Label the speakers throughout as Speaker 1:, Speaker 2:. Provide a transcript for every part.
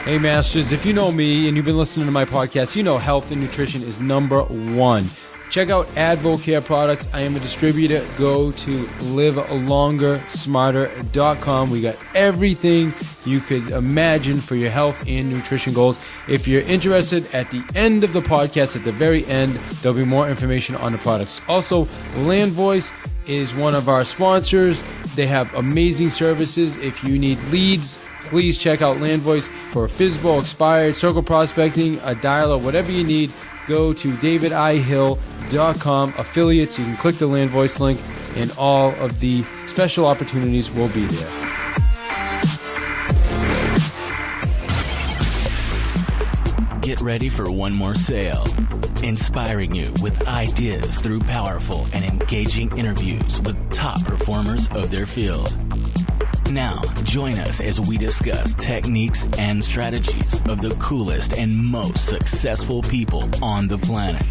Speaker 1: Hey, Masters, if you know me and you've been listening to my podcast, you know health and nutrition is number one. Check out AdvoCare products. I am a distributor. Go to livelongersmarter.com. We got everything you could imagine for your health and nutrition goals. If you're interested, at the end of the podcast, at the very end, there'll be more information on the products. Also, LandVoice is one of our sponsors. They have amazing services. If you need leads, please check out LandVoice for FSBO, expired, circle prospecting, a dialer, whatever you need. Go to davidihill.com. Affiliates, you can click the LandVoice link, and all of the special opportunities will be there.
Speaker 2: Get ready for one more sale. Inspiring you with ideas through powerful and engaging interviews with top performers of their field. Now, join us as we discuss techniques and strategies of the coolest and most successful people on the planet.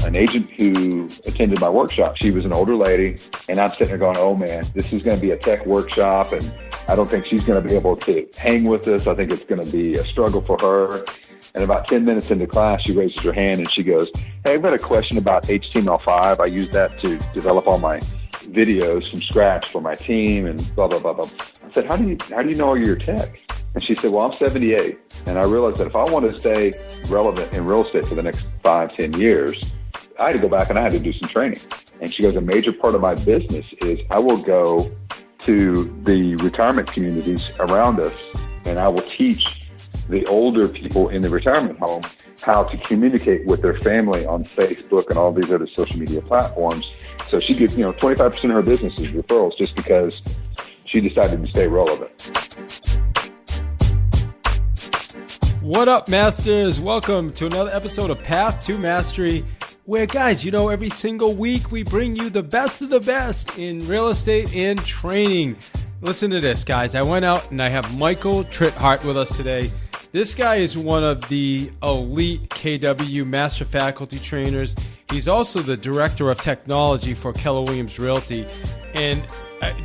Speaker 3: An agent who attended my workshop, she was an older lady, and I'm sitting there going, oh man, this is going to be a tech workshop, and I don't think she's going to be able to hang with us. I think it's going to be a struggle for her. And about 10 minutes into class, she raises her hand and she goes, hey, I've got a question about HTML5. I use that to develop all my videos from scratch for my team and blah, blah, blah, blah. I said, how do you know all your tech? And she said, well, I'm 78. And I realized that if I want to stay relevant in real estate for the next 5-10 years, I had to go back and I had to do some training. And she goes, a major part of my business is I will go to the retirement communities around us and I will teach the older people in the retirement home how to communicate with their family on Facebook and all these other social media platforms. So she gets, 25% of her business is referrals just because she decided to stay relevant.
Speaker 1: What up, Masters? Welcome to another episode of Path to Mastery, where, guys, every single week we bring you the best of the best in real estate and training. Listen to this, guys. I went out and I have Michael Tritthart with us today. This guy is one of the elite KW master faculty trainers. He's also the director of technology for Keller Williams Realty. And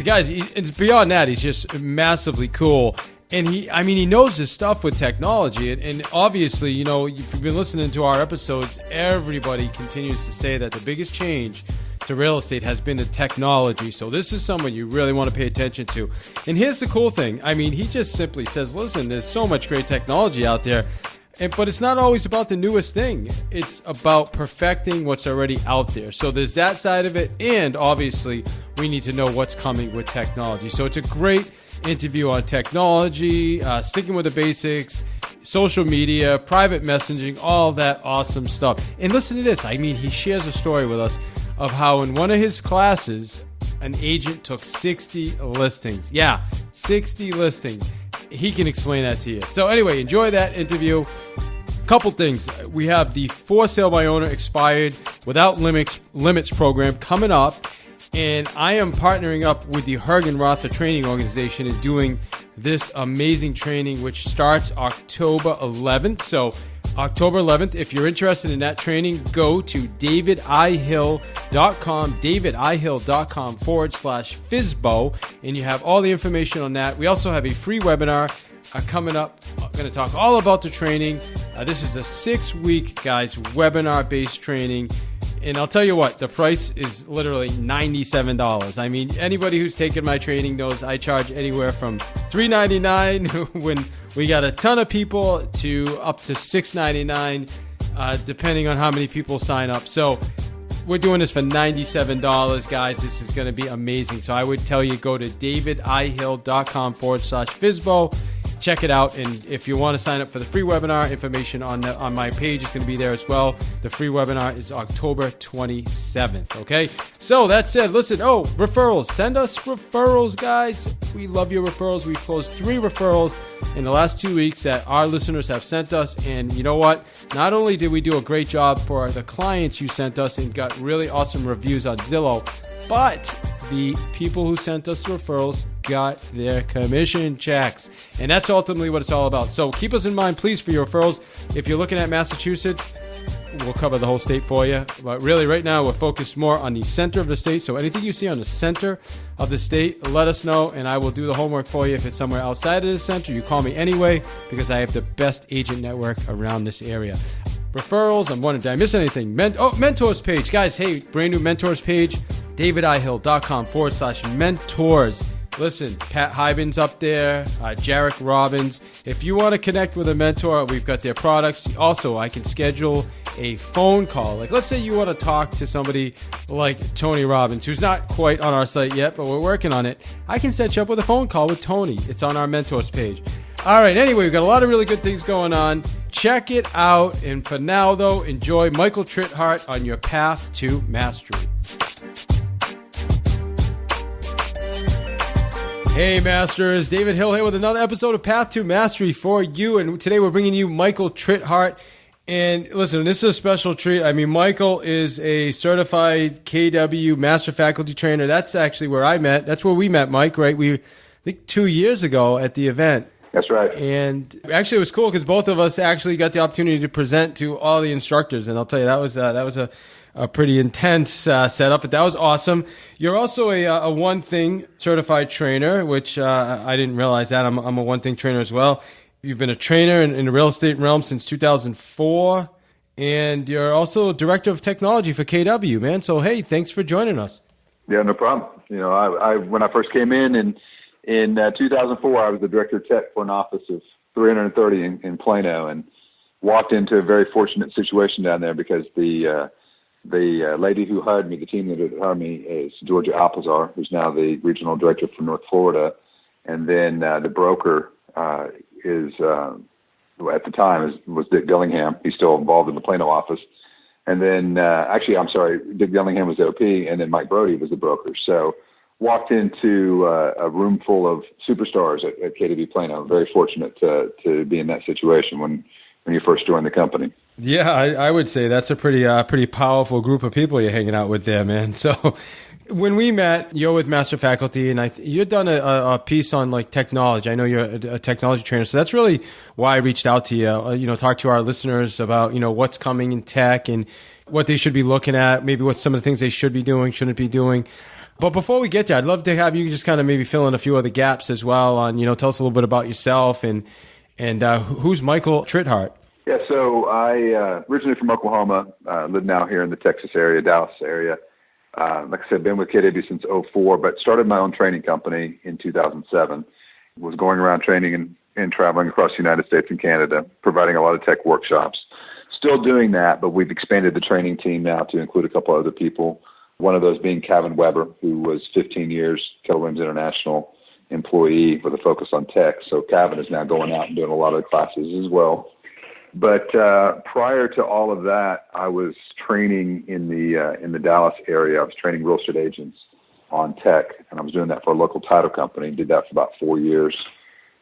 Speaker 1: guys, it's beyond that. He's just massively cool. And he knows his stuff with technology. And obviously, if you've been listening to our episodes, everybody continues to say that the biggest change to real estate has been the technology. So this is someone you really want to pay attention to. And here's the cool thing. He just simply says, listen, there's so much great technology out there, but it's not always about the newest thing. It's about perfecting what's already out there. So there's that side of it. And obviously, we need to know what's coming with technology. So it's a great interview on technology, sticking with the basics, social media, private messaging, all that awesome stuff. And listen to this. He shares a story with us of how in one of his classes, an agent took 60 listings. Yeah, 60 listings. He can explain that to you. So anyway, enjoy that interview. Couple things. We have the for sale by owner expired without limits program coming up. And I am partnering up with the Hergen Rother Training Organization and doing this amazing training, which starts October 11th. So October 11th, if you're interested in that training, go to davidihill.com, davidihill.com/FSBO, and you have all the information on that. We also have a free webinar coming up. I'm going to talk all about the training. This is a 6-week, guys, webinar-based training. And I'll tell you what, the price is literally $97. Anybody who's taken my training knows I charge anywhere from $3.99 when we got a ton of people to up to $6.99, depending on how many people sign up. So we're doing this for $97, guys. This is going to be amazing. So I would tell you, go to davidihill.com/FSBO. Check it out, and if you want to sign up for the free webinar, information on my page is going to be there as well. The free webinar is October 27th, okay? So that said, listen, referrals. Send us referrals, guys. We love your referrals. We've closed 3 referrals in the last 2 weeks that our listeners have sent us, and you know what? Not only did we do a great job for the clients you sent us and got really awesome reviews on Zillow, but the people who sent us the referrals got their commission checks. And that's ultimately what it's all about. So keep us in mind, please, for your referrals. If you're looking at Massachusetts, we'll cover the whole state for you. But really, right now, we're focused more on the center of the state. So anything you see on the center of the state, let us know, and I will do the homework for you. If it's somewhere outside of the center, you call me anyway, because I have the best agent network around this area. Referrals, I'm wondering, did I miss anything? Mentors page. Guys, hey, brand new mentors page, davidihill.com/mentors. Listen, Pat Hyben's up there, Jarek Robbins. If you want to connect with a mentor, we've got their products. Also, I can schedule a phone call. Like, let's say you want to talk to somebody like Tony Robbins, who's not quite on our site yet, but we're working on it. I can set you up with a phone call with Tony. It's on our mentors page. All right, anyway, we've got a lot of really good things going on. Check it out. And for now, though, enjoy Michael Tritthart on your path to mastery. Hey Masters, David Hill here with another episode of Path to Mastery for you, and today we're bringing you Michael Tritthart. And listen, this is a special treat. I mean, Michael is a certified KW Master Faculty Trainer. That's actually where I met. That's where we met, Mike, right? I think 2 years ago at the event.
Speaker 3: That's right.
Speaker 1: And actually it was cool because both of us actually got the opportunity to present to all the instructors, and I'll tell you, that was a pretty intense setup, but that was awesome. You're also a one-thing certified trainer, which I didn't realize that. I'm a one-thing trainer as well. You've been a trainer in the real estate realm since 2004, and you're also director of technology for KW, man. So, hey, thanks for joining us.
Speaker 3: Yeah, no problem. You know, I when I first came in 2004, I was the director of tech for an office of 330 in Plano, and walked into a very fortunate situation down there because the lady who hired me, the team leader that hired me, is Georgia Alpazar, who's now the regional director for North Florida. And then the broker is, at the time, was Dick Dillingham. He's still involved in the Plano office. And then, Dick Dillingham was the OP, and then Mike Brody was the broker. So walked into a room full of superstars at KW Plano. Very fortunate to be in that situation when you first joined the company.
Speaker 1: Yeah, I would say that's a pretty powerful group of people you're hanging out with there, man. So when we met, you're with Master Faculty, and you've done a piece on like technology. I know you're a technology trainer, so that's really why I reached out to you. Talk to our listeners about what's coming in tech and what they should be looking at, maybe what some of the things they should be doing, shouldn't be doing. But before we get there, I'd love to have you just kind of maybe fill in a few other gaps as well on tell us a little bit about yourself and who's Michael Tritthart.
Speaker 3: Yeah, so I originally from Oklahoma, live now here in the Texas area, Dallas area. Like I said, been with KW since 2004, but started my own training company in 2007. Was going around training and traveling across the United States and Canada, providing a lot of tech workshops. Still doing that, but we've expanded the training team now to include a couple other people. One of those being Kevin Weber, who was 15 years Keller Williams International employee with a focus on tech. So Kevin is now going out and doing a lot of the classes as well. But prior to all of that, I was training in the Dallas area. I was training real estate agents on tech, and I was doing that for a local title company. Did that for about 4 years.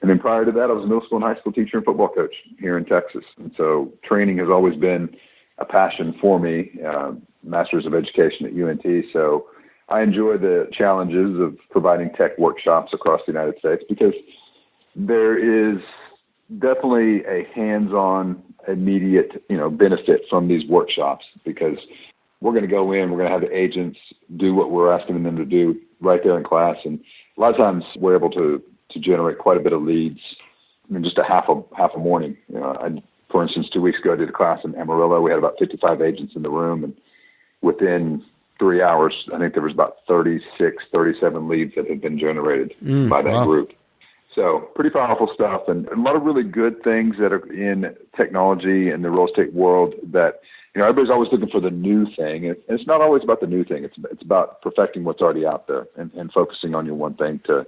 Speaker 3: And then prior to that, I was a middle school and high school teacher and football coach here in Texas. And so training has always been a passion for me, Masters of Education at UNT. So I enjoy the challenges of providing tech workshops across the United States because there is definitely a hands-on, immediate, benefit from these workshops because we're going to go in, we're going to have the agents do what we're asking them to do right there in class. And a lot of times we're able to generate quite a bit of leads in just a half a morning. For instance, 2 weeks ago, I did a class in Amarillo. We had about 55 agents in the room, and within 3 hours, I think there was about 36, 37 leads that had been generated by that group. So pretty powerful stuff, and a lot of really good things that are in technology and the real estate world that, everybody's always looking for the new thing. And it's not always about the new thing. It's about perfecting what's already out there and focusing on your one thing to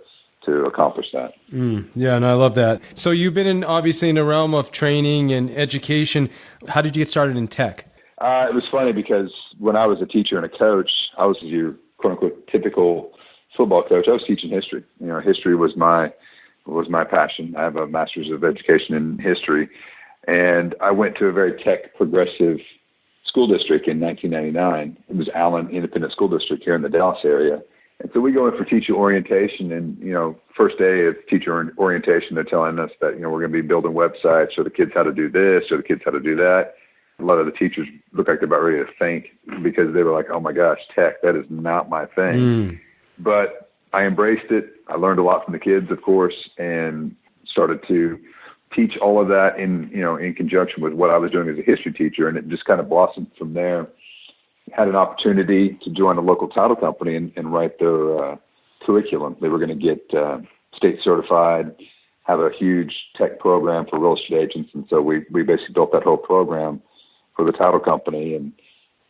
Speaker 3: accomplish that.
Speaker 1: Yeah, and I love that. So you've been obviously in the realm of training and education. How did you get started in tech?
Speaker 3: It was funny because when I was a teacher and a coach, I was your quote-unquote typical football coach. I was teaching history. History was my passion. I have a master's of education in history, and I went to a very tech progressive school district in 1999. It was Allen Independent School District here in the Dallas area. And so we go in for teacher orientation, and, first day of teacher orientation, they're telling us that, we're going to be building websites, show the kids how to do this, show the kids how to do that. A lot of the teachers looked like they're about ready to faint because they were like, oh my gosh, tech, that is not my thing. But I embraced it. I learned a lot from the kids, of course, and started to teach all of that in conjunction with what I was doing as a history teacher. And it just kind of blossomed from there. Had an opportunity to join a local title company and write their curriculum. They were going to get state certified, have a huge tech program for real estate agents. And so we basically built that whole program for the title company. And,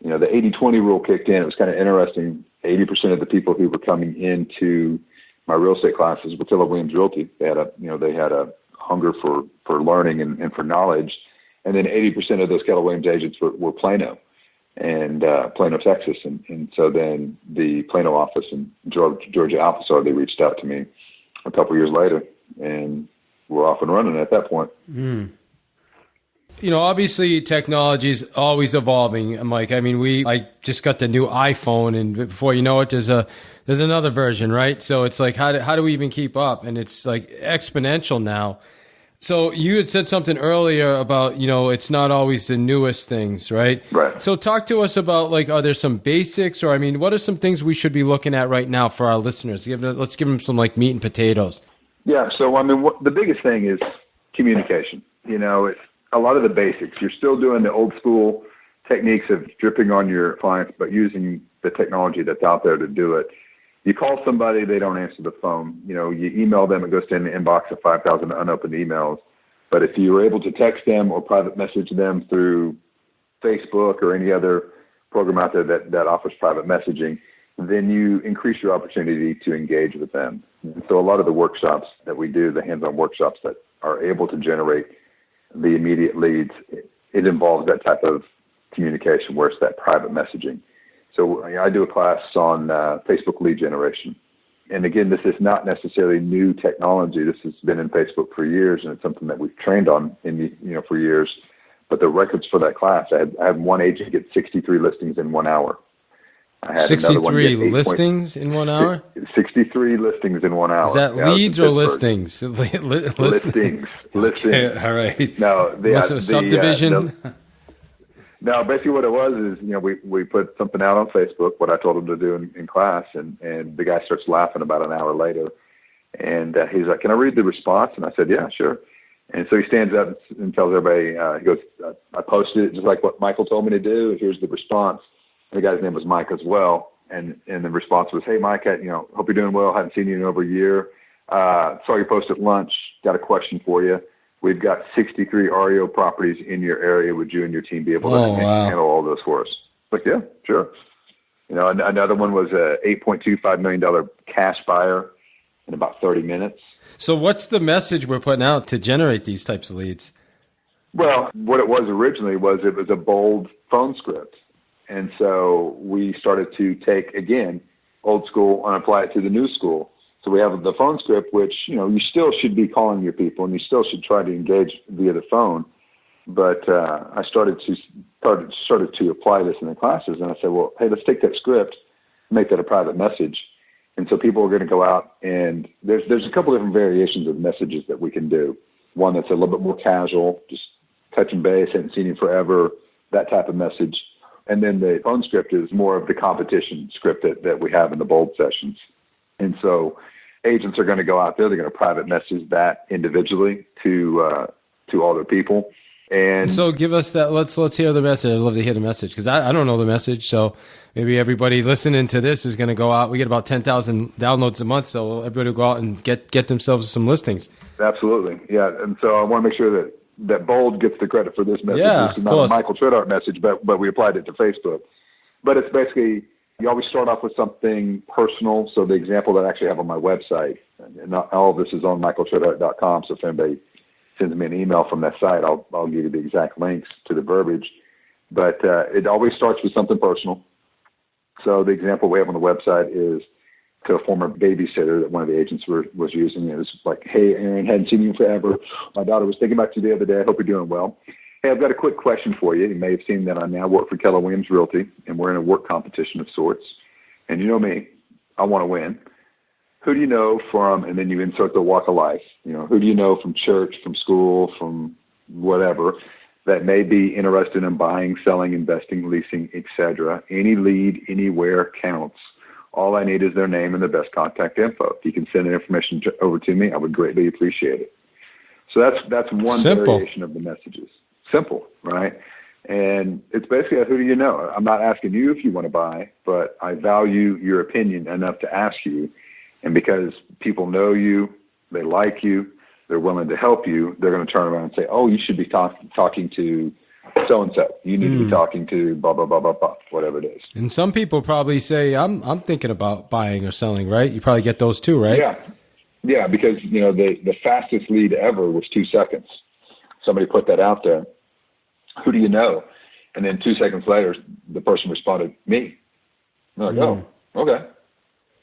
Speaker 3: the 80-20 rule kicked in. It was kind of interesting. 80% of the people who were coming into my real estate classes were Keller Williams Realty. They had a hunger for learning and for knowledge. And then 80% of those Keller Williams agents were Plano and Plano, Texas. And so then the Plano office and Georgia office, they reached out to me a couple years later, and we're off and running at that point.
Speaker 1: Obviously technology is always evolving, Mike. I mean, I just got the new iPhone, and before you know it, there's another version, right? So it's like, how do we even keep up? And it's like exponential now. So you had said something earlier about, it's not always the newest things, right?
Speaker 3: Right.
Speaker 1: So talk to us about, like, are there some basics, or, what are some things we should be looking at right now for our listeners? Let's give them some, like, meat and potatoes.
Speaker 3: Yeah. So, the biggest thing is communication. It's a lot of the basics. You're still doing the old school techniques of dripping on your clients, but using the technology that's out there to do it. You call somebody, they don't answer the phone. You email them, it goes to an inbox of 5,000 unopened emails. But if you were able to text them or private message them through Facebook or any other program out there that offers private messaging, then you increase your opportunity to engage with them. And so a lot of the workshops that we do, the hands-on workshops that are able to generate the immediate leads, it involves that type of communication where it's that private messaging. So I do a class on Facebook lead generation. And again, this is not necessarily new technology. This has been in Facebook for years, and it's something that we've trained on for years. But the records for that class, I had one agent get 63 listings in 1 hour. I had
Speaker 1: 63 listings in 1 hour?
Speaker 3: 63 listings in 1 hour.
Speaker 1: Is that leads or listings?
Speaker 3: Listings.
Speaker 1: Okay, all right.
Speaker 3: No,
Speaker 1: was it a subdivision?
Speaker 3: No, basically what it was is, we put something out on Facebook, what I told him to do in class, and the guy starts laughing about an hour later. And he's like, can I read the response? And I said, yeah, sure. And so he stands up and tells everybody, he goes, I posted it just like what Michael told me to do. Here's the response. And the guy's name was Mike as well. And the response was, hey, Mike, hope you're doing well. Haven't seen you in over a year. Saw your post at lunch. Got a question for you. We've got 63 REO properties in your area. Would you and your team be able to handle all those for us? Like, yeah, sure. Another one was a $8.25 million cash buyer in about 30 minutes.
Speaker 1: So what's the message we're putting out to generate these types of leads?
Speaker 3: Well, what it was originally was it was a bold phone script. And so we started to take, again, old school and apply it to the new school. So we have the phone script, which, you still should be calling your people and you still should try to engage via the phone. But I started to apply this in the classes, and I said, well, hey, let's take that script, make that a private message. And so people are going to go out, and there's a couple different variations of messages that we can do. One that's a little bit more casual, just touching base, haven't seen you forever, that type of message. And then the phone script is more of the competition script that we have in the bold sessions. And so agents are going to go out there, they're going to private message that individually to all their people. And
Speaker 1: so give us that. Let's hear the message. I'd love to hear the message because I don't know the message. So maybe everybody listening to this is going to go out. We get about 10,000 downloads a month. So everybody will go out and get themselves some listings.
Speaker 3: Absolutely. Yeah. And so I want to make sure that bold gets the credit for this message.
Speaker 1: Yeah,
Speaker 3: it's not a Michael Tritthart message, but we applied it to Facebook. But it's basically, you always start off with something personal. So the example that I actually have on my website, and all of this is on michaeltritthart.com. So if anybody sends me an email from that site, I'll give you the exact links to the verbiage. But it always starts with something personal. So the example we have on the website is to a former babysitter that one of the agents was using. It was like, hey, Aaron, hadn't seen you forever. My daughter was thinking about you the other day. I hope you're doing well. Hey, I've got a quick question for you. You may have seen that I now work for Keller Williams Realty, and we're in a work competition of sorts. And you know me, I want to win. Who do you know from, and then you insert the walk of life, who do you know from church, from school, from whatever, that may be interested in buying, selling, investing, leasing, etc. Any lead anywhere counts. All I need is their name and their best contact info. If you can send that information over to me, I would greatly appreciate it. So that's one variation of the messages. Simple, right? And it's basically, who do you know? I'm not asking you if you want to buy, but I value your opinion enough to ask you. And because people know you, they like you, they're willing to help you, they're going to turn around and say, oh, you should be talking to so-and-so. You need to be talking to blah, blah, blah, blah, blah, whatever it is.
Speaker 1: And some people probably say, I'm thinking about buying or selling, right? You probably get those too, right?
Speaker 3: Yeah, because, the fastest lead ever was 2 seconds. Somebody put that out there. Who do you know? And then 2 seconds later, the person responded, me. I'm like, oh, okay.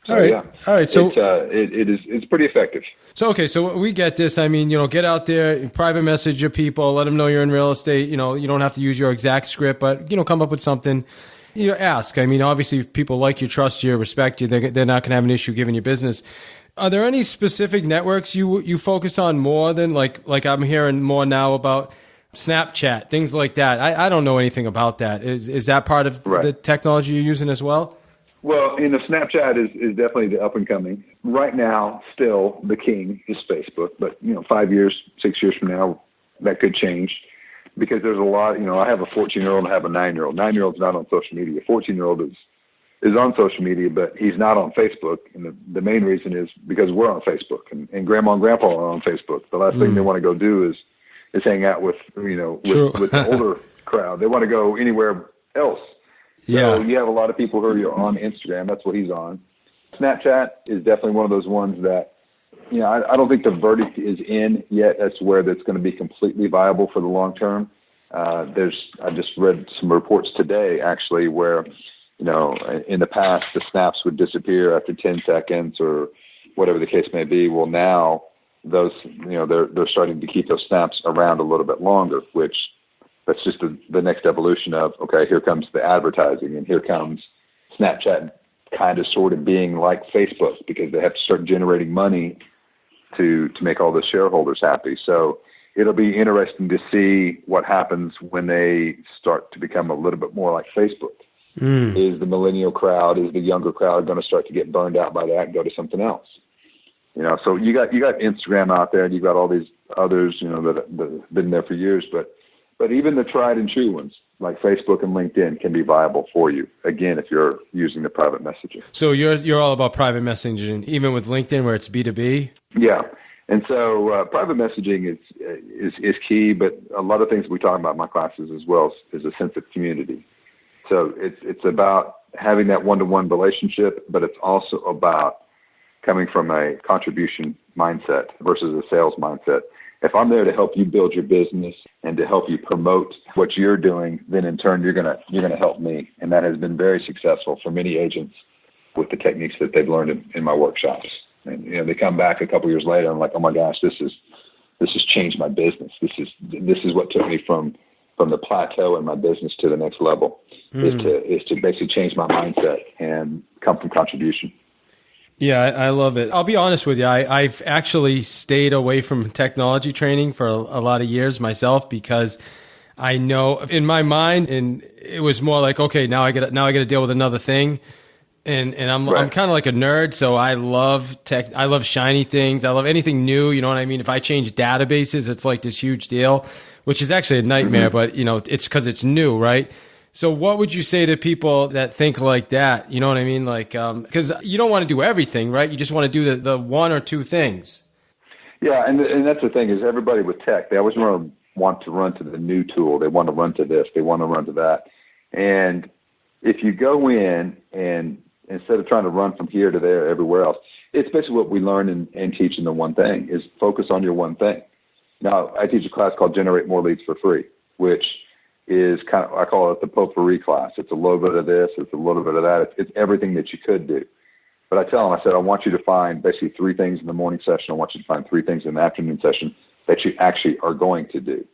Speaker 3: So,
Speaker 1: All right. So
Speaker 3: it's pretty effective.
Speaker 1: So we get this. I mean, get out there, private message your people, let them know you're in real estate. You don't have to use your exact script, but come up with something. Ask. I mean, obviously, people like you, trust you, respect you. They're not going to have an issue giving you business. Are there any specific networks you focus on more than like I'm hearing more now about Snapchat, things like that? I don't know anything about that. Is that part of the technology you're using as well?
Speaker 3: Well, Snapchat is definitely the up and coming. Right now, still the king is Facebook, but 5 years, 6 years from now, that could change because there's a lot. I have a 14-year-old and I have a 9-year-old. 9-year-old's not on social media. 14-year-old is on social media, but he's not on Facebook. And the main reason is because we're on Facebook and grandma and grandpa are on Facebook. The last thing they want to go do is hang out with the older crowd. They want to go anywhere else. So you have a lot of people who are on Instagram. That's what he's on. Snapchat is definitely one of those ones that, I don't think the verdict is in yet as to where that's going to be completely viable for the long term. I just read some reports today, actually, where, in the past, the snaps would disappear after 10 seconds or whatever the case may be. Well, now those, they're starting to keep those snaps around a little bit longer, which that's just the next evolution of, okay, here comes the advertising and here comes Snapchat kind of sort of being like Facebook because they have to start generating money to make all the shareholders happy. So it'll be interesting to see what happens when they start to become a little bit more like Facebook. Is the millennial crowd, is the younger crowd going to start to get burned out by that and go to something else? So you got Instagram out there and you've got all these others, that have been there for years, but even the tried and true ones like Facebook and LinkedIn can be viable for you, again, if you're using the private messaging.
Speaker 1: So you're all about private messaging, even with LinkedIn where it's B2B? Yeah.
Speaker 3: And so private messaging is key, but a lot of things we talk about in my classes as well is a sense of community. So it's about having that one-to-one relationship, but it's also about coming from a contribution mindset versus a sales mindset. If I'm there to help you build your business and to help you promote what you're doing, then in turn you're gonna help me, and that has been very successful for many agents with the techniques that they've learned in my workshops. And they come back a couple years later and like, oh my gosh, this has changed my business. This is what took me from the plateau in my business to the next level. Is to basically change my mindset and come from contribution.
Speaker 1: Yeah, I love it. I'll be honest with you. I've actually stayed away from technology training for a lot of years myself because I know in my mind, and it was more like, okay, now I got to deal with another thing. And I'm kind of like a nerd, so I love tech. I love shiny things. I love anything new. You know what I mean? If I change databases, it's like this huge deal, which is actually a nightmare. But it's because it's new, right? So what would you say to people that think like that? You know what I mean? Like, because you don't want to do everything, right? You just want to do the one or two things.
Speaker 3: Yeah, and that's the thing is everybody with tech, they always want to run to the new tool. They want to run to this. They want to run to that. And if you go in and instead of trying to run from here to there, everywhere else, it's basically what we learn and teach in the one thing is focus on your one thing. Now, I teach a class called Generate More Leads for Free, which is I call it the potpourri class. It's a little bit of this, it's a little bit of that. It's everything that you could do. But I tell them, I said, I want you to find basically 3 things in the morning session. I want you to find 3 things in the afternoon session that you actually are going to do,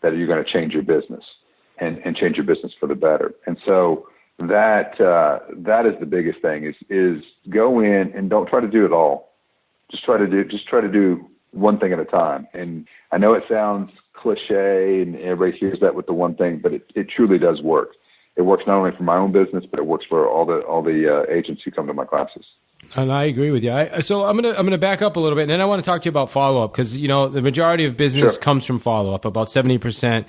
Speaker 3: that you're going to change your business and change your business for the better. And so that is the biggest thing is go in and don't try to do it all. Just try to do one thing at a time. And I know it sounds cliche and everybody hears that with the one thing, but it truly does work. It works not only for my own business, but it works for all the agents who come to my classes.
Speaker 1: And I agree with you. So I'm gonna back up a little bit, and then I want to talk to you about follow up, because the majority of business comes from follow up, about 70%,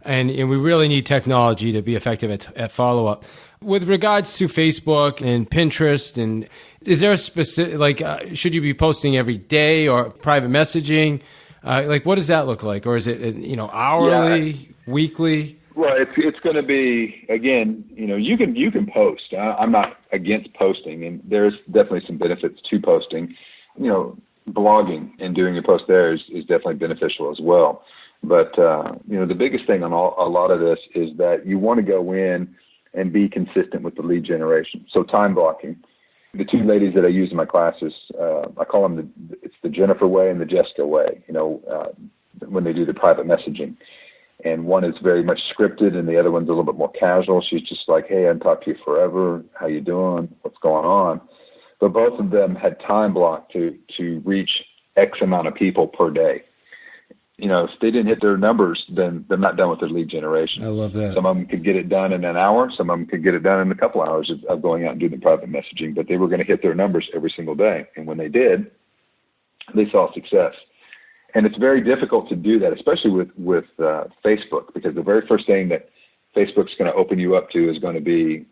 Speaker 1: and we really need technology to be effective at follow up. With regards to Facebook and Pinterest, and is there a specific should you be posting every day or private messaging? What does that look like, or is it hourly, weekly?
Speaker 3: Well, it's going to be, again, you can post. I'm not against posting, and there's definitely some benefits to posting. Blogging and doing a post there is definitely beneficial as well. But the biggest thing on a lot of this is that you want to go in and be consistent with the lead generation. So time blocking. The two ladies that I use in my classes, I call them it's the Jennifer way and the Jessica way. When they do the private messaging. And one is very much scripted, and the other one's a little bit more casual. She's just like, hey, I haven't talked to you forever. How you doing? What's going on? But both of them had time blocked to reach X amount of people per day. If they didn't hit their numbers, then they're not done with their lead generation.
Speaker 1: I love that.
Speaker 3: Some of them could get it done in an hour. Some of them could get it done in a couple hours of going out and doing the private messaging. But they were going to hit their numbers every single day. And when they did, they saw success. And it's very difficult to do that, especially with Facebook, because the very first thing that Facebook's going to open you up to is going to be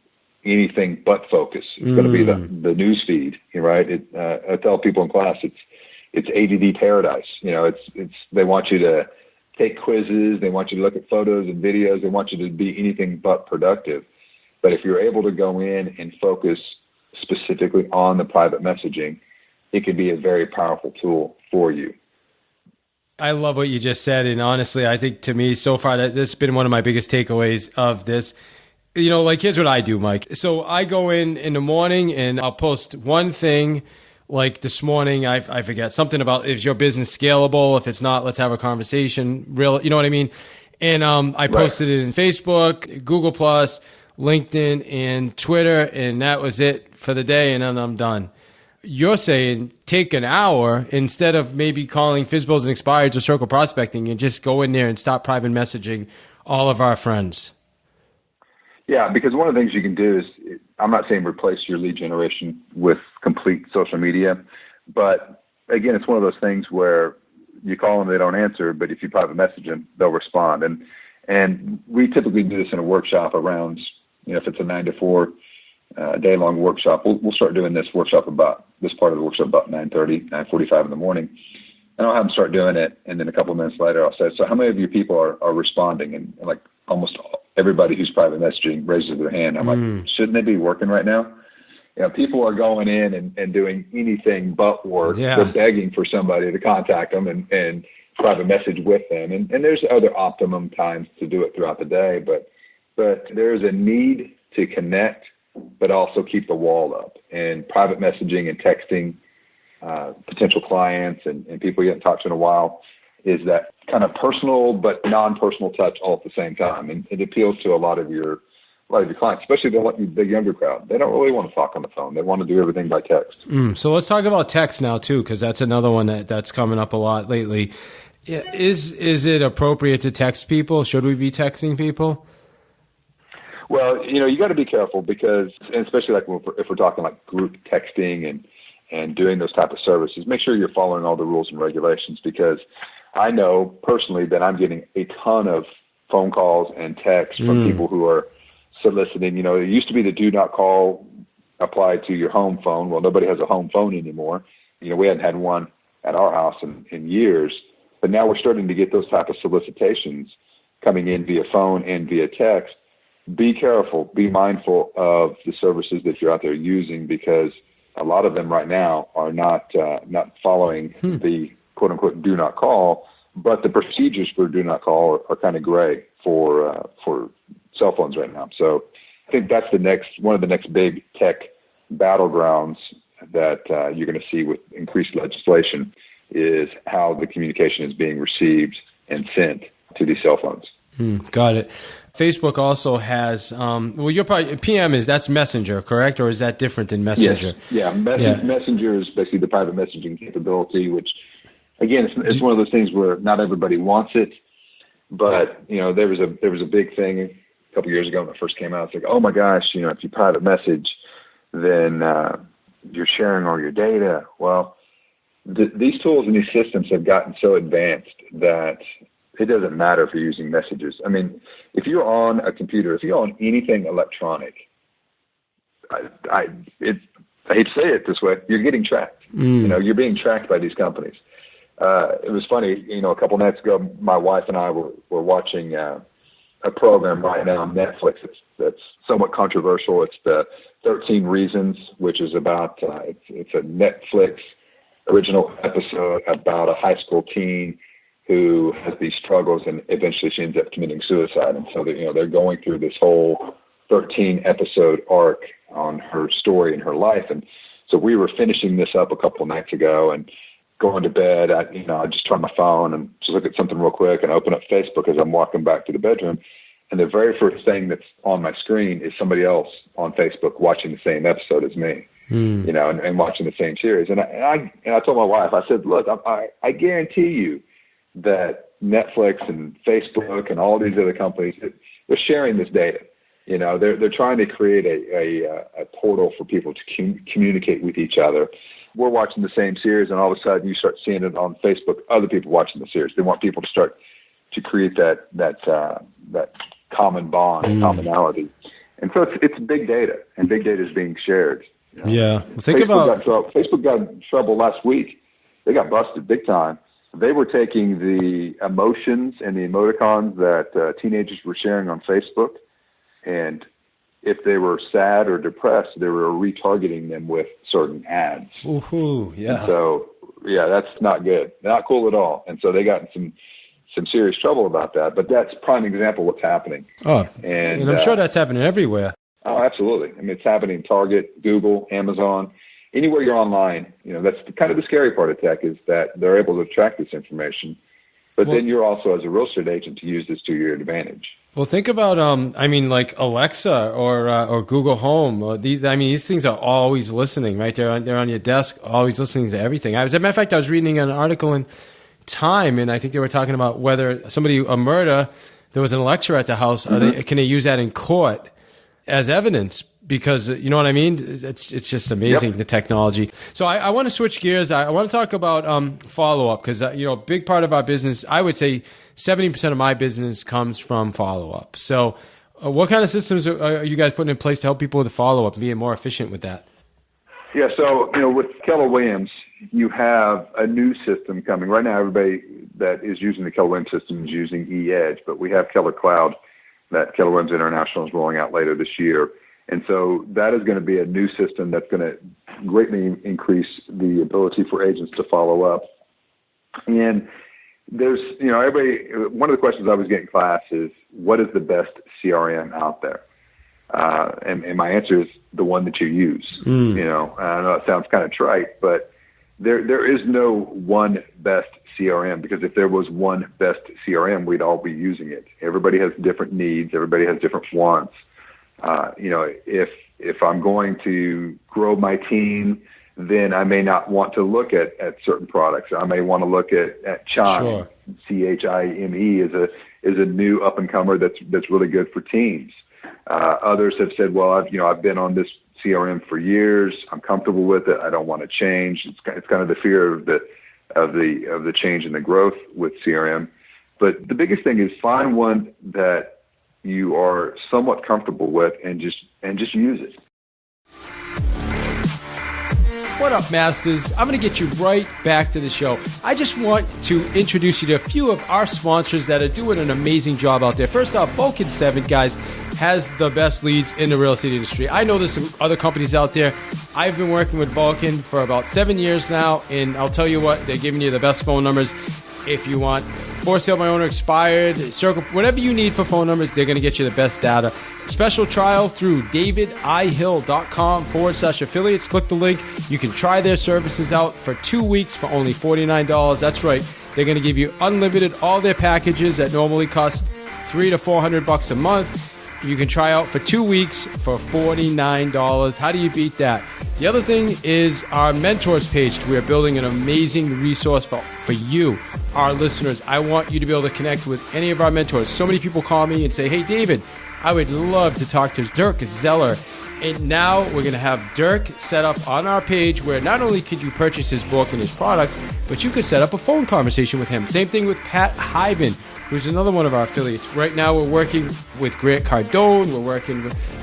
Speaker 3: anything but focus. It's going to be the news feed, right? I tell people in class it's ADD paradise. It's they want you to take quizzes, they want you to look at photos and videos, they want you to be anything but productive. But if you're able to go in and focus specifically on the private messaging, it can be a very powerful tool for you.
Speaker 1: I love what you just said. And honestly, I think to me so far, this has been one of my biggest takeaways of this. Here's what I do, Mike. So I go in the morning and I'll post one thing. Like this morning, I forget something about, is your business scalable? If it's not, let's have a conversation. Real, you know what I mean? And I posted it in Facebook, Google+, LinkedIn, and Twitter, and that was it for the day, and then I'm done. You're saying take an hour instead of maybe calling FSBOs and expireds or circle prospecting, and just go in there and start private messaging all of our friends.
Speaker 3: Yeah, because one of the things you can do is, I'm not saying replace your lead generation with complete social media, but again, it's one of those things where you call them, they don't answer, but if you private message them, they'll respond. And we typically do this in a workshop around, if it's a 9 to 4 day-long workshop, we'll start doing this part of the workshop about 9:30, 9:45 in the morning. And I'll have them start doing it, and then a couple of minutes later, I'll say, so how many of you people are responding? And like almost everybody who's private messaging raises their hand. I'm like, shouldn't they be working right now? People are going in and doing anything but work. Yeah. They're begging for somebody to contact them and private message with them. And there's other optimum times to do it throughout the day, but there's a need to connect, but also keep the wall up. And private messaging and texting potential clients and people you haven't talked to in a while is that kind of personal but non-personal touch all at the same time. And it appeals to a lot of your clients, especially the younger crowd. They don't really want to talk on the phone. They want to do everything by text.
Speaker 1: So let's talk about text now too, because that's another one that's coming up a lot lately. Is it appropriate to text people? Should we be texting people?
Speaker 3: Well, you got to be careful because, and especially like if we're talking like group texting and doing those type of services, make sure you're following all the rules and regulations, because I know personally that I'm getting a ton of phone calls and texts from people who are soliciting. It used to be the do not call applied to your home phone. Well, nobody has a home phone anymore. We hadn't had one at our house in years, but now we're starting to get those type of solicitations coming in via phone and via text. Be careful, be mindful of the services that you're out there using, because a lot of them right now are not following the quote unquote do not call, but the procedures for do not call are kind of gray for cell phones right now. So I think that's one of the next big tech battlegrounds that you're going to see with increased legislation, is how the communication is being received and sent to these cell phones.
Speaker 1: Got it. Facebook also has, you're probably, PM that's Messenger, correct? Or is that different than Messenger?
Speaker 3: Yes. Yeah. Messenger is basically the private messaging capability, which, again, it's one of those things where not everybody wants it. But, there was a big thing a couple years ago when it first came out. It's like, oh my gosh, if you private message, then you're sharing all your data. Well, these tools and these systems have gotten so advanced that it doesn't matter if you're using messages. I mean, if you're on a computer, if you're on anything electronic, I hate to say it this way, you're getting tracked. You're being tracked by these companies. It was funny, a couple nights ago, my wife and I were watching a program right now on Netflix that's somewhat controversial. It's the 13 Reasons, which is about, it's a Netflix original episode about a high school teen who has these struggles, and eventually she ends up committing suicide. And so they're going through this whole 13 episode arc on her story and her life. And so we were finishing this up a couple of nights ago and going to bed. I just turn my phone and just look at something real quick and open up Facebook as I'm walking back to the bedroom. And the very first thing that's on my screen is somebody else on Facebook watching the same episode as me, and watching the same series. And I told my wife, I said, look, I guarantee you that Netflix and Facebook and all these other companies, they're sharing this data. They're trying to create a portal for people to communicate with each other. We're watching the same series, and all of a sudden you start seeing it on Facebook, other people watching the series. They want people to start to create that common bond, commonality. And so it's big data, and big data is being shared.
Speaker 1: Yeah. Well,
Speaker 3: Facebook got in trouble last week. They got busted big time. They were taking the emotions and the emoticons that teenagers were sharing on Facebook, and if they were sad or depressed, they were retargeting them with certain ads.
Speaker 1: Ooh, yeah.
Speaker 3: And so, that's not good. Not cool at all. And so they got in some serious trouble about that. But that's a prime example of what's happening.
Speaker 1: Oh, and I'm sure that's happening everywhere.
Speaker 3: Oh, absolutely. I mean, it's happening in Target, Google, Amazon, anywhere you're online. That's kind of the scary part of tech, is that they're able to track this information. But then you're also, as a real estate agent, to use this to your advantage.
Speaker 1: Well, think about, like Alexa or Google Home. These things are always listening, right? They're on your desk, always listening to everything. As a matter of fact, I was reading an article in Time, and I think they were talking about whether a murder, there was an Alexa at the house. Can they use that in court as evidence? Because, you know what I mean? It's just amazing, the technology. So I want to switch gears. I want to talk about follow-up, because, a big part of our business, I would say 70% of my business comes from follow-up. So what kind of systems are you guys putting in place to help people with the follow-up and being more efficient with that?
Speaker 3: Yeah, so, with Keller Williams, you have a new system coming. Right now, everybody that is using the Keller Williams system is using E-Edge, but we have Keller Cloud that Keller Williams International is rolling out later this year. And so that is going to be a new system that's going to greatly increase the ability for agents to follow up. And there's, everybody, one of the questions I always get in class is, what is the best CRM out there? And my answer is the one that you use. I know it sounds kind of trite, but there is no one best CRM, because if there was one best CRM, we'd all be using it. Everybody has different needs. Everybody has different wants. If I'm going to grow my team, then I may not want to look at certain products. I may want to look at Chime.
Speaker 1: Sure.
Speaker 3: Chime is a new up and comer that's really good for teams. Others have said, well, I've been on this CRM for years. I'm comfortable with it. I don't want to change. It's kind of the fear of the change in the growth with CRM. But the biggest thing is find one that you are somewhat comfortable with and just use it.
Speaker 1: What up, Masters? I'm going to get you right back to the show. I just want to introduce you to a few of our sponsors that are doing an amazing job out there. First off, Vulcan 7, guys, has the best leads in the real estate industry. I know there's some other companies out there. I've been working with Vulcan for about 7 years now, and I'll tell you what, they're giving you the best phone numbers. If you want for sale by owner, expired, circle, whatever you need for phone numbers, they're going to get you the best data. Special trial through davidihill.com/affiliates. Click the link. You can try their services out for 2 weeks for only $49. That's right. They're going to give you unlimited, all their packages that normally cost $300 to $400 a month. You can try out for 2 weeks for $49. How do you beat that? The other thing is our mentors page. We are building an amazing resource for you, our listeners, I want you to be able to connect with any of our mentors. So many people call me and say, hey, David, I would love to talk to Dirk Zeller. And now we're going to have Dirk set up on our page where not only could you purchase his book and his products, but you could set up a phone conversation with him. Same thing with Pat Hyben, who's another one of our affiliates. Right now we're working with Grant Cardone.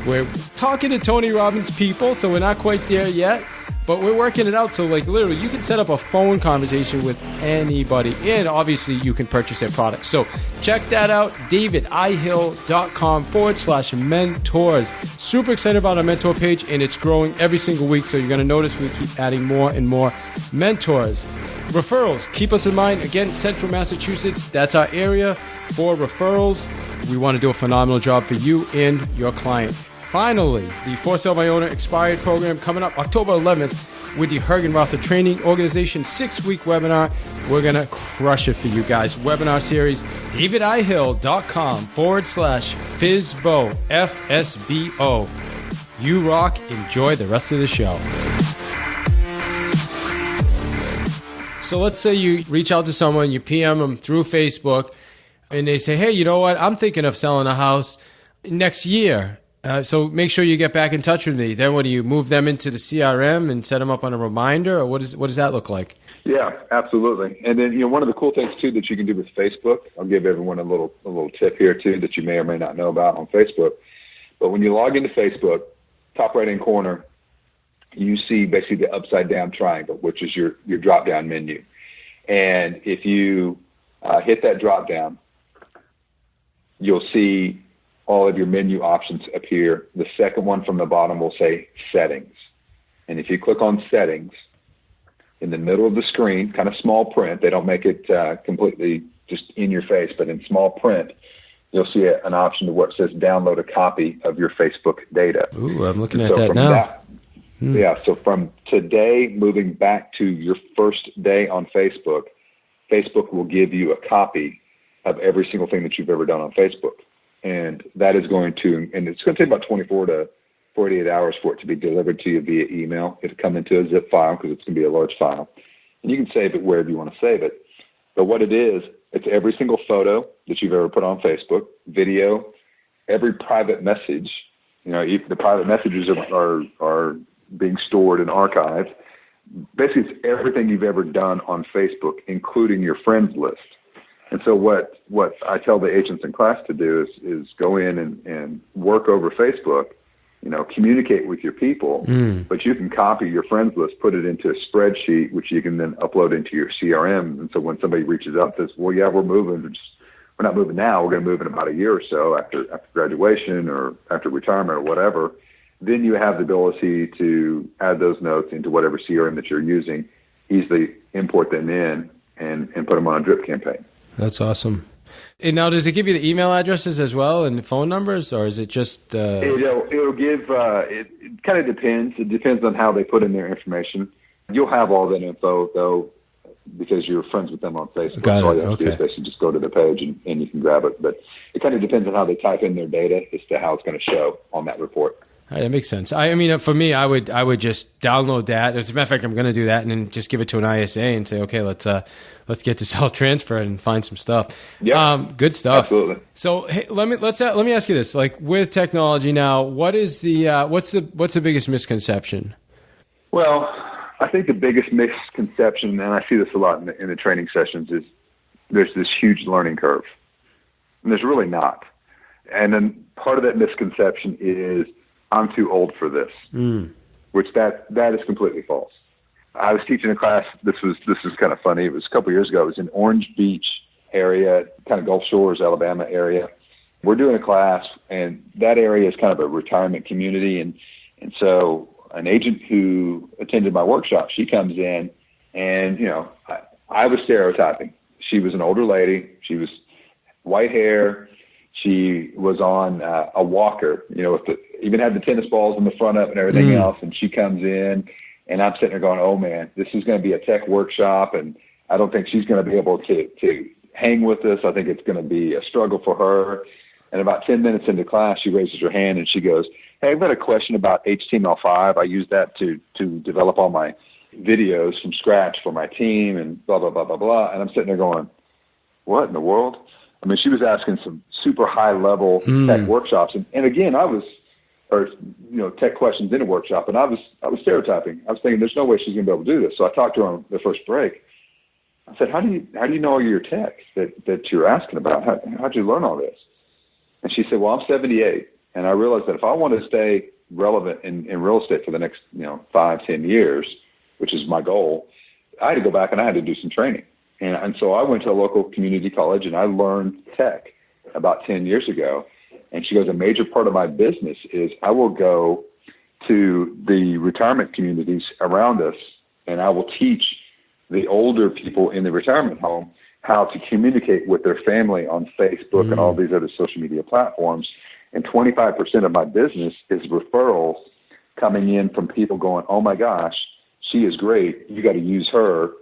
Speaker 1: We're talking to Tony Robbins people, so we're not quite there yet. But we're working it out, so like literally you can set up a phone conversation with anybody, and obviously you can purchase their products. So check that out, davidihill.com/mentors. Super excited about our mentor page, and it's growing every single week, so you're going to notice we keep adding more and more mentors. Referrals, keep us in mind. Again, Central Massachusetts, that's our area for referrals. We want to do a phenomenal job for you and your client. Finally, the For Sale by Owner Expired program coming up October 11th with the Hergenrother Training Organization 6-week webinar. We're going to crush it for you guys. Webinar series, davidihill.com/FISBO, FSBO. You rock. Enjoy the rest of the show. So let's say you reach out to someone, you PM them through Facebook, and they say, hey, you know what? I'm thinking of selling a house next year. So make sure you get back in touch with me. Then what do you move them into the CRM and set them up on a reminder, or what does that look like?
Speaker 3: Yeah, absolutely. And then, one of the cool things too that you can do with Facebook, I'll give everyone a little tip here too that you may or may not know about on Facebook. But when you log into Facebook, top right-hand corner, you see basically the upside down triangle, which is your drop down menu. And if you hit that drop down, you'll see all of your menu options appear. The second one from the bottom will say settings. And if you click on settings, in the middle of the screen, kind of small print, they don't make it completely just in your face, but in small print, you'll see an option to where it says download a copy of your Facebook data.
Speaker 1: Ooh, I'm looking at that now.
Speaker 3: Yeah, so from today, moving back to your first day on Facebook, Facebook will give you a copy of every single thing that you've ever done on Facebook. And that is going to, and it's going to take about 24 to 48 hours for it to be delivered to you via email. It'll come into a zip file because it's going to be a large file. And you can save it wherever you want to save it. But what it is, it's every single photo that you've ever put on Facebook, video, every private message. The private messages are being stored and archived. Basically, it's everything you've ever done on Facebook, including your friends list. And so what I tell the agents in class to do is go in and work over Facebook, communicate with your people, but you can copy your friends list, put it into a spreadsheet, which you can then upload into your CRM. And so when somebody reaches out and says, well, yeah, we're moving, we're not moving now, we're going to move in about a year or so after graduation or after retirement or whatever, then you have the ability to add those notes into whatever CRM that you're using, easily import them in and put them on a drip campaign.
Speaker 1: That's awesome. And now, does it give you the email addresses as well and phone numbers, or is it just?
Speaker 3: It'll give. It kind of depends. It depends on how they put in their information. You'll have all that info though, because you're friends with them on Facebook.
Speaker 1: Got it.
Speaker 3: So all you have to do is basically just go to the page and you can grab it. But it kind of depends on how they type in their data as to how it's going to show on that report.
Speaker 1: All right, that makes sense. I mean, for me, I would just download that. As a matter of fact, I'm going to do that and then just give it to an ISA and say, okay, let's get this all transferred and find some stuff.
Speaker 3: Yeah,
Speaker 1: good stuff.
Speaker 3: Absolutely.
Speaker 1: So hey, let me ask you this: like with technology now, what's the biggest misconception?
Speaker 3: Well, I think the biggest misconception, and I see this a lot in the training sessions, is there's this huge learning curve, and there's really not. And then part of that misconception is I'm too old for this, which that is completely false. I was teaching a class. This is kind of funny. It was a couple of years ago. It was in Orange Beach area, kind of Gulf Shores, Alabama area. We're doing a class, and that area is kind of a retirement community. And so an agent who attended my workshop, she comes in, and I was stereotyping. She was an older lady. She was white hair. She was on a walker, even had the tennis balls in the front of it and everything else. And she comes in, and I'm sitting there going, oh, man, this is going to be a tech workshop, and I don't think she's going to be able to hang with us. I think it's going to be a struggle for her. And about 10 minutes into class, she raises her hand, and she goes, hey, I've got a question about HTML5. I use that to develop all my videos from scratch for my team and blah, blah, blah, blah, blah. And I'm sitting there going, what in the world? I mean, she was asking some super high level tech workshops. And again, tech questions in a workshop. And I was stereotyping. I was thinking there's no way she's going to be able to do this. So I talked to her on the first break. I said, how do you know all your tech that you're asking about? How'd you learn all this? And she said, well, I'm 78. And I realized that if I want to stay relevant in real estate for the next, 5-10 years, which is my goal, I had to go back and I had to do some training. And so I went to a local community college and I learned tech about 10 years ago. And she goes, a major part of my business is I will go to the retirement communities around us and I will teach the older people in the retirement home how to communicate with their family on Facebook and all these other social media platforms. And 25% of my business is referrals coming in from people going, oh my gosh, she is great. You got to use her,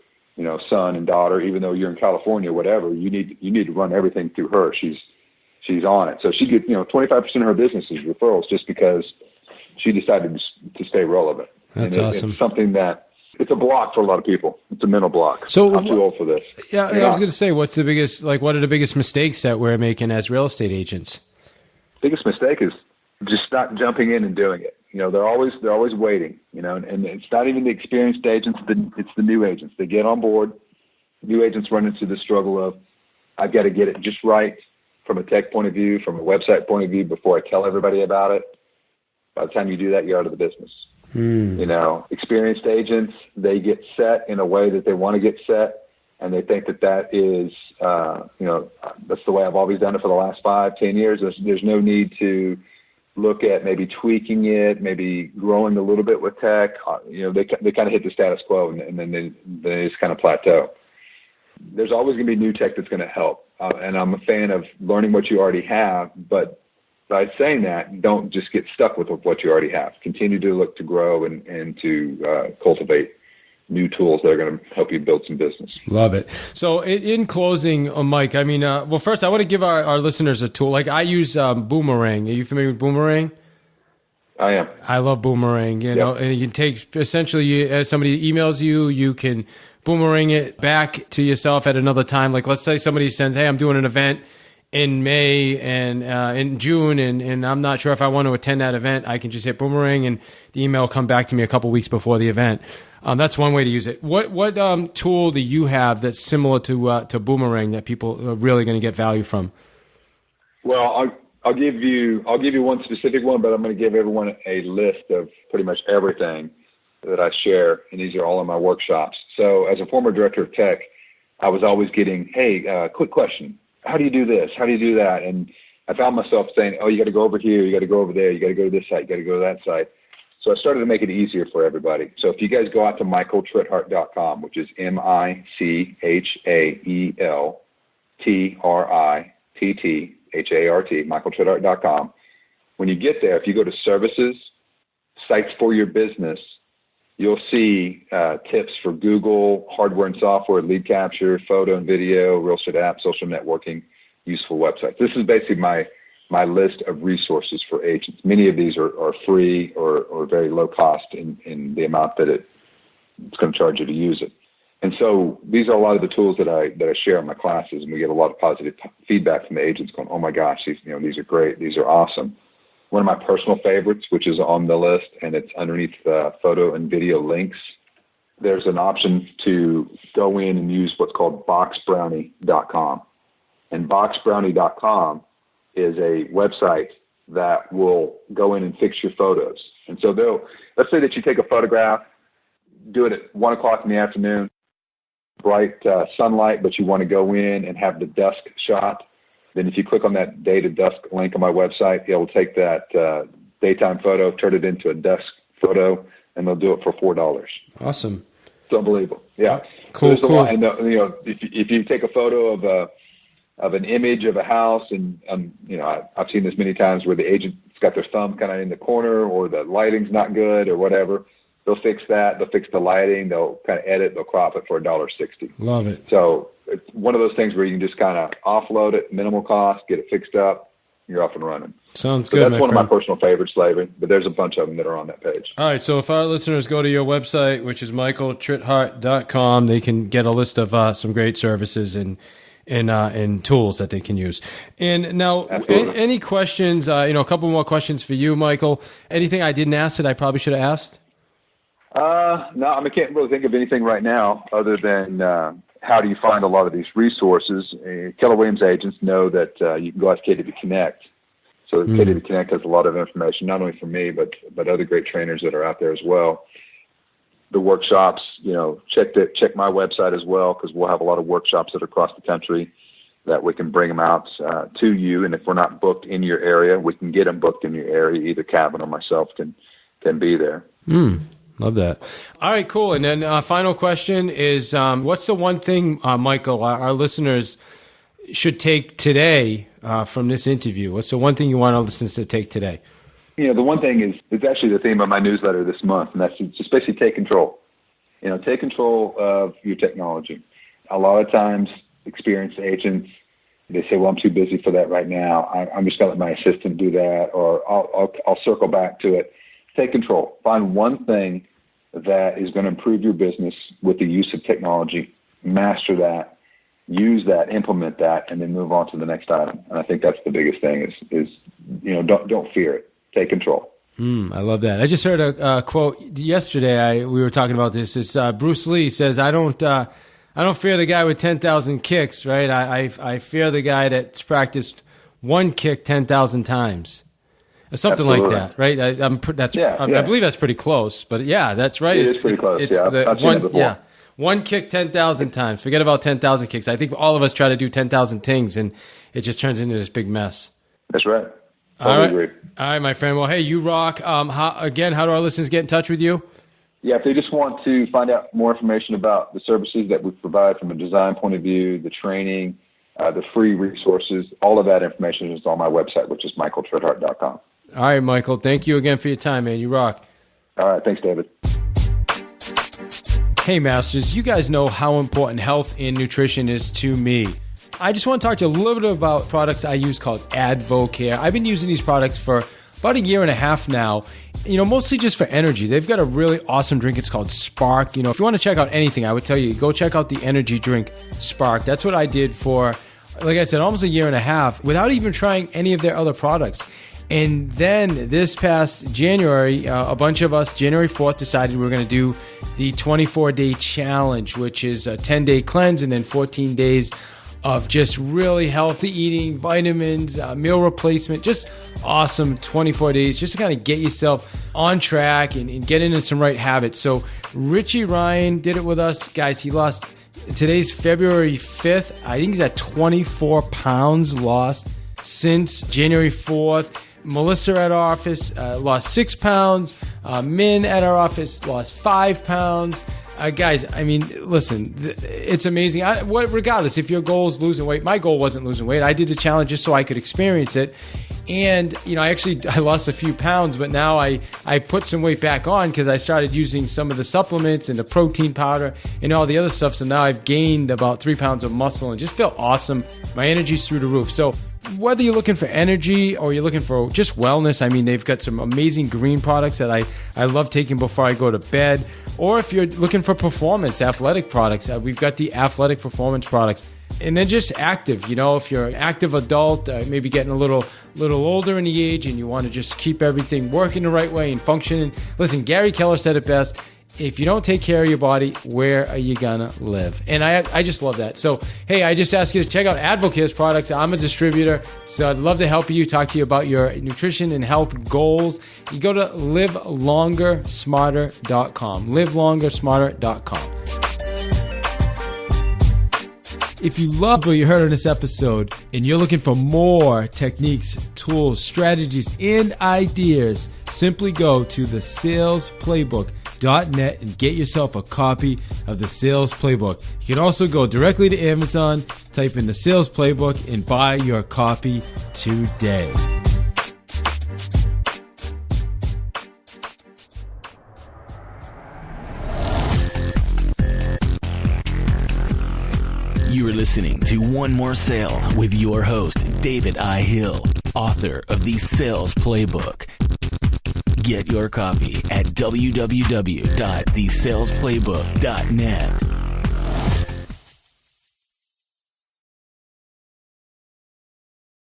Speaker 3: son and daughter, even though you're in California, whatever, you need to run everything through her. She's on it. So she gets, 25% of her business is referrals just because she decided to stay relevant.
Speaker 1: That's
Speaker 3: and
Speaker 1: awesome.
Speaker 3: It's something that it's a block for a lot of people. It's a mental block.
Speaker 1: So
Speaker 3: I'm too old for this.
Speaker 1: Yeah, I was going to say, what are the biggest mistakes that we're making as real estate agents?
Speaker 3: Biggest mistake is just not jumping in and doing it. They're always waiting, and it's not even the experienced agents, it's the new agents. They get on board. New agents run into the struggle of, I've got to get it just right from a tech point of view, from a website point of view before I tell everybody about it. By the time you do that, you're out of the business. Experienced agents, they get set in a way that they want to get set, and they think that is, that's the way I've always done it for the last 5-10 years. There's no need to look at maybe tweaking it, maybe growing a little bit with tech. They kind of hit the status quo, and then they just kind of plateau. There's always going to be new tech that's going to help, and I'm a fan of learning what you already have, but by saying that, don't just get stuck with what you already have. Continue to look to grow and to cultivate new tools that are going to help you build some business.
Speaker 1: Love it. So in closing, Mike, I mean, well, first I want to give our listeners a tool. Like I use Boomerang. Are you familiar with Boomerang?
Speaker 3: I am.
Speaker 1: I love Boomerang. And you can take, essentially, as somebody emails you, you can boomerang it back to yourself at another time. Like let's say somebody sends, hey, I'm doing an event in May and in June, and I'm not sure if I want to attend that event. I can just hit Boomerang, and the email will come back to me a couple weeks before the event. That's one way to use it. What tool do you have that's similar to Boomerang that people are really going to get value from?
Speaker 3: Well, I'll give you one specific one, but I'm going to give everyone a list of pretty much everything that I share, and these are all in my workshops. So as a former director of tech, I was always getting, hey, quick question. How do you do this? How do you do that? And I found myself saying, oh, you got to go over here. You got to go over there. You got to go to this site. You got to go to that site. So I started to make it easier for everybody. So if you guys go out to Michael&nbsp.com, which is MICHAELTRITTHART, Michael&nbsp.com. When you get there, if you go to services, sites for your business, you'll see tips for Google, hardware and software, lead capture, photo and video, real estate apps, social networking, useful websites. This is basically my list of resources for agents. Many of these are free or very low cost in the amount that it's going to charge you to use it. And so these are a lot of the tools that I share in my classes, and we get a lot of positive feedback from the agents going, oh my gosh, these are great. These are awesome. One of my personal favorites, which is on the list, and it's underneath photo and video links, there's an option to go in and use what's called boxbrownie.com. And boxbrownie.com is a website that will go in and fix your photos. And so let's say that you take a photograph, do it at 1 o'clock in the afternoon, bright sunlight, but you want to go in and have the dusk shot. Then if you click on that day to dusk link on my website, it will take that daytime photo, turn it into a dusk photo, and they'll do it for $4.
Speaker 1: Awesome.
Speaker 3: It's unbelievable. Yeah.
Speaker 1: Cool.
Speaker 3: And if you take a photo of an image of a house, and I've seen this many times where the agent's got their thumb kind of in the corner, or the lighting's not good, or whatever. They'll fix that. They'll fix the lighting. They'll kind of edit. They'll crop it for $1.60.
Speaker 1: Love it.
Speaker 3: So it's one of those things where you can just kind of offload it, minimal cost, get it fixed up. You're off and running.
Speaker 1: Sounds
Speaker 3: so
Speaker 1: good.
Speaker 3: That's one of my personal favorites, Slavy, but there's a bunch of them that are on that page.
Speaker 1: All right. So if our listeners go to your website, which is Michael@Tritthart.com, they can get a list of some great services and and tools that they can use. And now, any questions? A couple more questions for you, Michael. Anything I didn't ask that I probably should have asked?
Speaker 3: No, I can't really think of anything right now other than how do you find a lot of these resources. Keller Williams agents know that you can go ask KW Connect. So KW Connect has a lot of information, not only for me, but other great trainers that are out there as well. The workshops, check my website as well, because we'll have a lot of workshops that are across the country that we can bring them out to you. And if we're not booked in your area, we can get them booked in your area. Either Kevin or myself can be there.
Speaker 1: Love that. All right, cool. And then final question is, what's the one thing, Michael, our listeners should take today from this interview? What's the one thing you want our listeners to take today?
Speaker 3: The one thing is actually the theme of my newsletter this month, and that's just basically take control. Take control of your technology. A lot of times, experienced agents, they say, well, I'm too busy for that right now. I'm just going to let my assistant do that, or I'll circle back to it. Take control. Find one thing that is going to improve your business with the use of technology. Master that, use that, implement that, and then move on to the next item. And I think that's the biggest thing is don't fear it. Take control.
Speaker 1: I love that. I just heard a quote yesterday. We were talking about this. It's Bruce Lee says, I don't fear the guy with 10,000 kicks, right? I fear the guy that's practiced one kick 10,000 times. Something Absolutely. Like that, right? I believe that's pretty close, but yeah, that's right.
Speaker 3: It's pretty close.
Speaker 1: It's one kick 10,000 times. Forget about 10,000 kicks. I think all of us try to do 10,000 things, and it just turns into this big mess.
Speaker 3: That's right.
Speaker 1: All right, my friend. Well, hey, you rock. How do our listeners get in touch with you?
Speaker 3: Yeah, if they just want to find out more information about the services that we provide from a design point of view, the training, the free resources, all of that information is on my website, which is michaeltritthart.com.
Speaker 1: All right, Michael. Thank you again for your time, man. You rock.
Speaker 3: All right. Thanks, David.
Speaker 1: Hey, Masters. You guys know how important health and nutrition is to me. I just want to talk to you a little bit about products I use called AdvoCare. I've been using these products for about a year and a half now, mostly just for energy. They've got a really awesome drink. It's called Spark. If you want to check out anything, I would tell you, go check out the energy drink Spark. That's what I did for, like I said, almost a year and a half without even trying any of their other products. And then this past January, a bunch of us, January 4th, decided we were going to do the 24-day challenge, which is a 10-day cleanse and then 14 days of just really healthy eating, vitamins, meal replacement, just awesome 24 days just to kind of get yourself on track and get into some right habits. So Richie Ryan did it with us. Guys, he lost, today's February 5th. I think he's at 24 pounds lost since January 4th. Melissa at our office lost 6 pounds. Min at our office lost 5 pounds. Guys, listen, it's amazing. Regardless, if your goal is losing weight, my goal wasn't losing weight. I did the challenge just so I could experience it. And, I lost a few pounds, but now I put some weight back on because I started using some of the supplements and the protein powder and all the other stuff. So now I've gained about 3 pounds of muscle and just feel awesome. My energy's through the roof. So whether you're looking for energy or you're looking for just wellness, they've got some amazing green products that I love taking before I go to bed. Or if you're looking for performance, athletic products, we've got the athletic performance products. And then just active, if you're an active adult, maybe getting a little older in the age and you want to just keep everything working the right way and functioning. Listen, Gary Keller said it best. If you don't take care of your body, where are you going to live? And I just love that. So, hey, I just ask you to check out AdvoCare's products. I'm a distributor, so I'd love to help you, talk to you about your nutrition and health goals. You go to livelongersmarter.com, livelongersmarter.com. If you love what you heard on this episode and you're looking for more techniques, tools, strategies, and ideas, simply go to thesalesplaybook.net and get yourself a copy of the Sales Playbook. You can also go directly to Amazon, type in the Sales Playbook, and buy your copy today.
Speaker 2: You are listening to One More Sale with your host, David I. Hill, author of the Sales Playbook. Get your copy at www.thesalesplaybook.net.